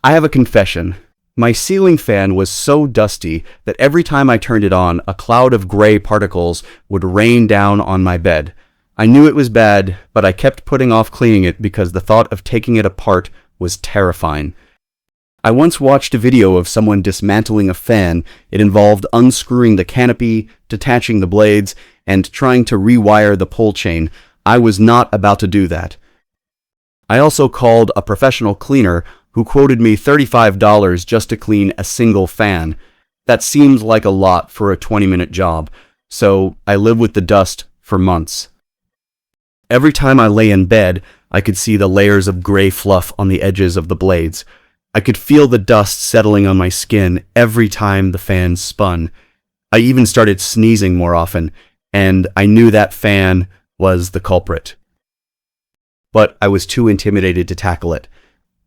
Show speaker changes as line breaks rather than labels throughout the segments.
I have a confession. My ceiling fan was so dusty that every time I turned it on, a cloud of gray particles would rain down on my bed. I knew it was bad, but I kept putting off cleaning it because the thought of taking it apart was terrifying. I once watched a video of someone dismantling a fan. It involved unscrewing the canopy, detaching the blades, and trying to rewire the pole chain. I was not about to do that. I also called a professional cleaner who quoted me $35 just to clean a single fan. That seemed like a lot for a 20-minute job, so I lived with the dust for months. Every time I lay in bed, I could see the layers of gray fluff on the edges of the blades. I could feel the dust settling on my skin every time the fan spun. I even started sneezing more often, and I knew that fan was the culprit. But I was too intimidated to tackle it.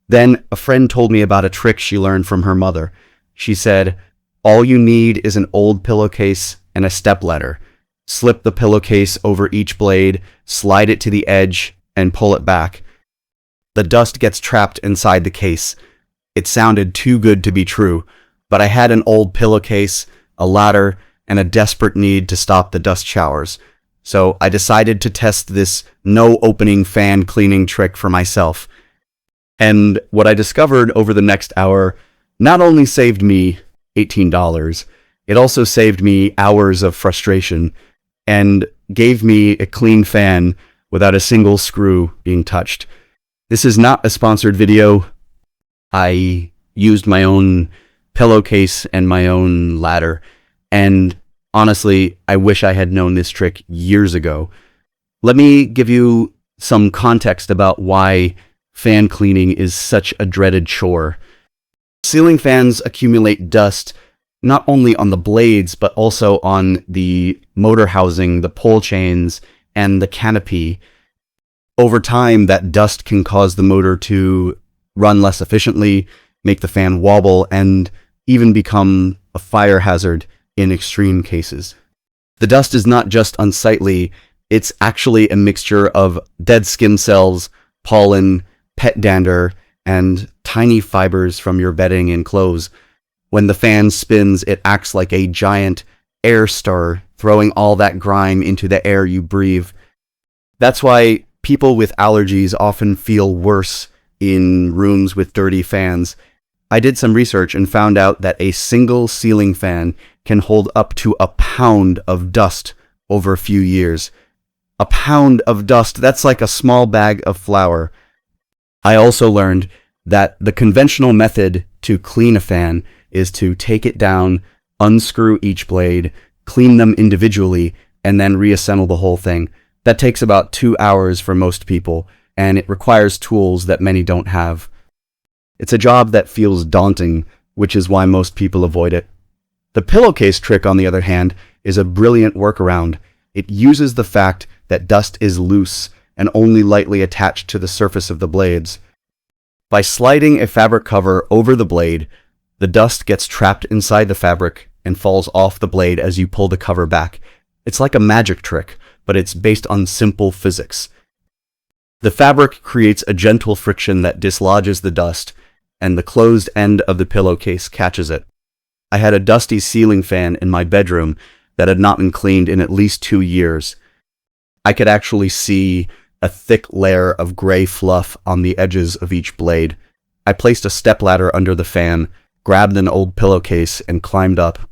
Then a friend told me about a trick she learned from her mother. She said, "All you need is an old pillowcase and a stepladder. Slip the pillowcase over each blade, slide it to the edge, and pull it back. The dust gets trapped inside the case." It sounded too good to be true, but I had an old pillowcase, a ladder, and a desperate need to stop the dust showers. So I decided to test this no-opening fan cleaning trick for myself. And what I discovered over the next hour not only saved me $18, it also saved me hours of frustration and gave me a clean fan without a single screw being touched. This is not a sponsored video. I used my own pillowcase and my own ladder, and honestly, I wish I had known this trick years ago. Let me give you some context about why fan cleaning is such a dreaded chore. Ceiling fans accumulate dust not only on the blades, but also on the motor housing, the pole chains, and the canopy. Over time, that dust can cause the motor to run less efficiently, make the fan wobble, and even become a fire hazard in extreme cases. The dust is not just unsightly, it's actually a mixture of dead skin cells, pollen, pet dander, and tiny fibers from your bedding and clothes. When the fan spins, it acts like a giant air star, throwing all that grime into the air you breathe. That's why people with allergies often feel worse in rooms with dirty fans. I did some research and found out that a single ceiling fan can hold up to a pound of dust over a few years. A pound of dust, that's like a small bag of flour. I also learned that the conventional method to clean a fan is to take it down, unscrew each blade, clean them individually, and then reassemble the whole thing. That takes about 2 hours for most people, and it requires tools that many don't have. It's a job that feels daunting, which is why most people avoid it. The pillowcase trick, on the other hand, is a brilliant workaround. It uses the fact that dust is loose and only lightly attached to the surface of the blades. By sliding a fabric cover over the blade, the dust gets trapped inside the fabric and falls off the blade as you pull the cover back. It's like a magic trick, but it's based on simple physics. The fabric creates a gentle friction that dislodges the dust, and the closed end of the pillowcase catches it. I had a dusty ceiling fan in my bedroom that had not been cleaned in at least 2 years. I could actually see a thick layer of gray fluff on the edges of each blade. I placed a stepladder under the fan, grabbed an old pillowcase, and climbed up.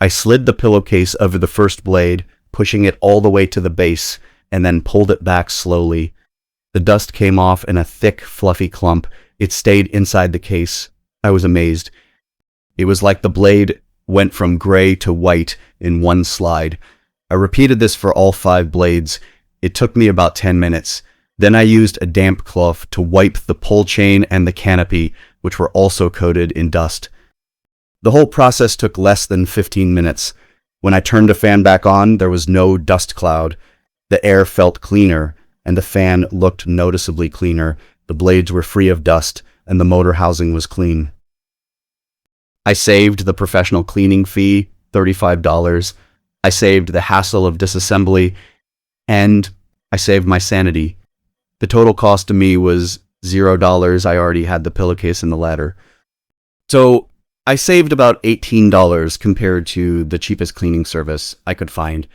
I slid the pillowcase over the first blade, pushing it all the way to the base, and then pulled it back slowly. The dust came off in a thick, fluffy clump. It stayed inside the case. I was amazed. It was like the blade went from gray to white in one slide. I repeated this for all 5 blades. It took me about 10 minutes. Then I used a damp cloth to wipe the pole chain and the canopy, which were also coated in dust. The whole process took less than 15 minutes. When I turned the fan back on, there was no dust cloud. The air felt cleaner, and the fan looked noticeably cleaner. The blades were free of dust, and the motor housing was clean. I saved the professional cleaning fee, $35. I saved the hassle of disassembly, and I saved my sanity. The total cost to me was $0. I already had the pillowcase and the ladder. So I saved about $18 compared to the cheapest cleaning service I could find.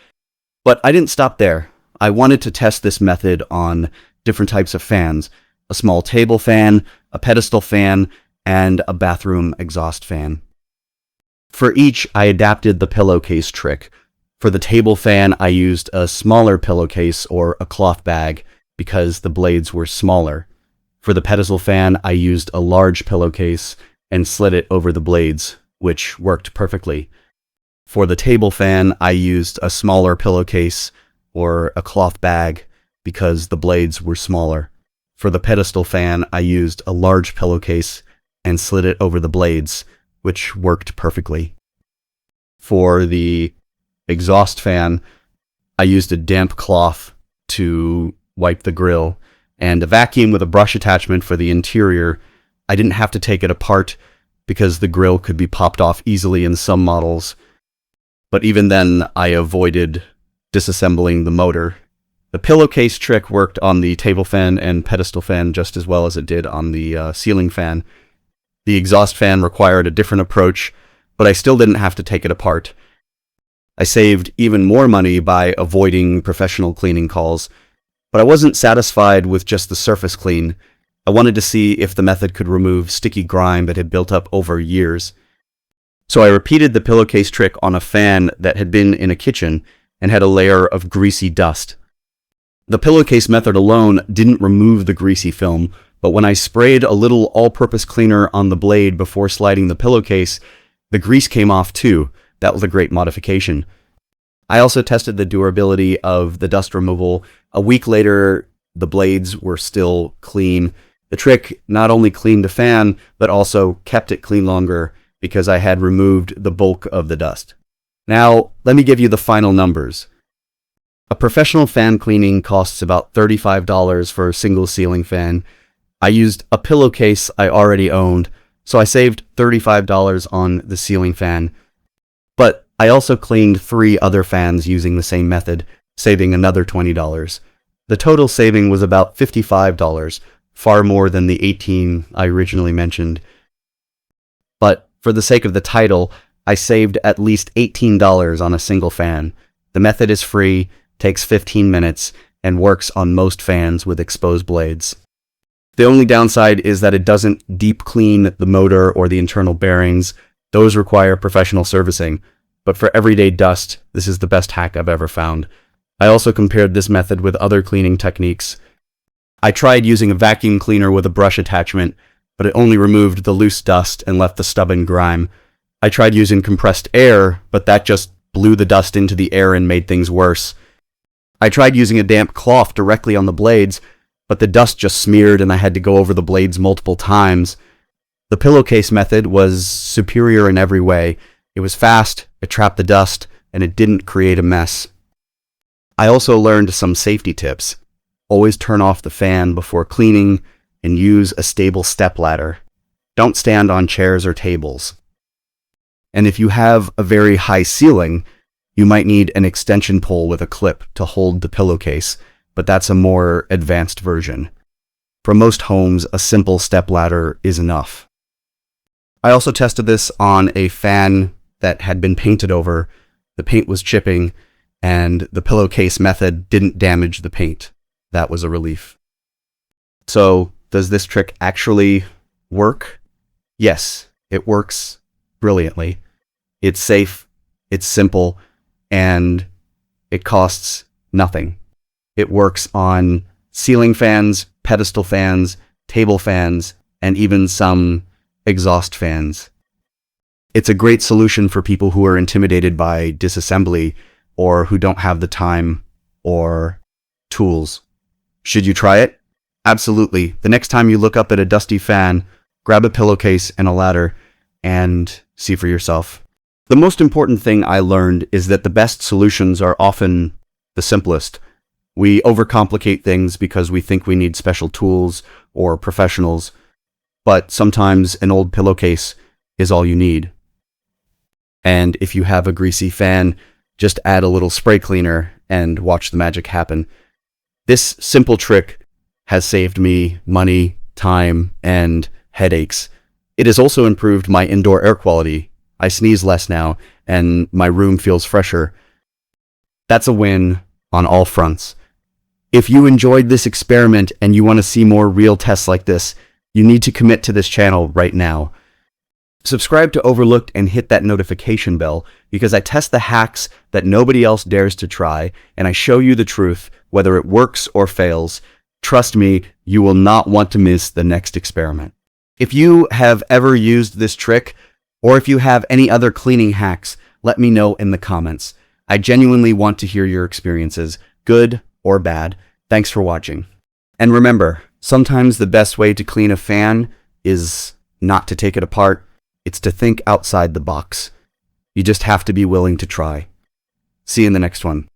But I didn't stop there. I wanted to test this method on different types of fans: a small table fan, a pedestal fan, and a bathroom exhaust fan. For each, I adapted the pillowcase trick. For the table fan, I used a smaller pillowcase or a cloth bag because the blades were smaller. For the pedestal fan, I used a large pillowcase and slid it over the blades, which worked perfectly. For the table fan, I used a smaller pillowcase or a cloth bag because the blades were smaller. For the pedestal fan, I used a large pillowcase and slid it over the blades, which worked perfectly. For the exhaust fan, I used a damp cloth to wipe the grill and a vacuum with a brush attachment for the interior. I didn't have to take it apart because the grill could be popped off easily in some models, but even then I avoided disassembling the motor. The pillowcase trick worked on the table fan and pedestal fan just as well as it did on the ceiling fan. The exhaust fan required a different approach, but I still didn't have to take it apart. I saved even more money by avoiding professional cleaning calls, but I wasn't satisfied with just the surface clean. I wanted to see if the method could remove sticky grime that had built up over years. So I repeated the pillowcase trick on a fan that had been in a kitchen and had a layer of greasy dust. The pillowcase method alone didn't remove the greasy film, but when I sprayed a little all-purpose cleaner on the blade before sliding the pillowcase, the grease came off too. That was a great modification. I also tested the durability of the dust removal. A week later, the blades were still clean. The trick not only cleaned the fan, but also kept it clean longer because I had removed the bulk of the dust. Now, let me give you the final numbers. A professional fan cleaning costs about $35 for a single ceiling fan. I used a pillowcase I already owned, so I saved $35 on the ceiling fan. But I also cleaned 3 other fans using the same method, saving another $20. The total saving was about $55, far more than the $18 I originally mentioned. But for the sake of the title, I saved at least $18 on a single fan. The method is free, takes 15 minutes, and works on most fans with exposed blades. The only downside is that it doesn't deep clean the motor or the internal bearings. Those require professional servicing. But for everyday dust, this is the best hack I've ever found. I also compared this method with other cleaning techniques. I tried using a vacuum cleaner with a brush attachment, but it only removed the loose dust and left the stubborn grime. I tried using compressed air, but that just blew the dust into the air and made things worse. I tried using a damp cloth directly on the blades, but the dust just smeared and I had to go over the blades multiple times. The pillowcase method was superior in every way. It was fast, it trapped the dust, and it didn't create a mess. I also learned some safety tips. Always turn off the fan before cleaning and use a stable stepladder. Don't stand on chairs or tables. And if you have a very high ceiling, you might need an extension pole with a clip to hold the pillowcase, but that's a more advanced version. For most homes, a simple stepladder is enough. I also tested this on a fan that had been painted over. The paint was chipping, and the pillowcase method didn't damage the paint. That was a relief. So, does this trick actually work? Yes, it works brilliantly. It's safe, it's simple, and it costs nothing. It works on ceiling fans, pedestal fans, table fans, and even some exhaust fans. It's a great solution for people who are intimidated by disassembly or who don't have the time or tools. Should you try it? Absolutely. The next time you look up at a dusty fan, grab a pillowcase and a ladder and see for yourself. The most important thing I learned is that the best solutions are often the simplest. We overcomplicate things because we think we need special tools or professionals, but sometimes an old pillowcase is all you need. And if you have a greasy fan, just add a little spray cleaner and watch the magic happen. This simple trick has saved me money, time, and headaches. It has also improved my indoor air quality. I sneeze less now, and my room feels fresher. That's a win on all fronts. If you enjoyed this experiment and you want to see more real tests like this, you need to commit to this channel right now. Subscribe to Overlooked and hit that notification bell, because I test the hacks that nobody else dares to try, and I show you the truth, whether it works or fails. Trust me, you will not want to miss the next experiment. If you have ever used this trick, or if you have any other cleaning hacks, let me know in the comments. I genuinely want to hear your experiences, good or bad. Thanks for watching. And remember, sometimes the best way to clean a fan is not to take it apart. It's to think outside the box. You just have to be willing to try. See you in the next one.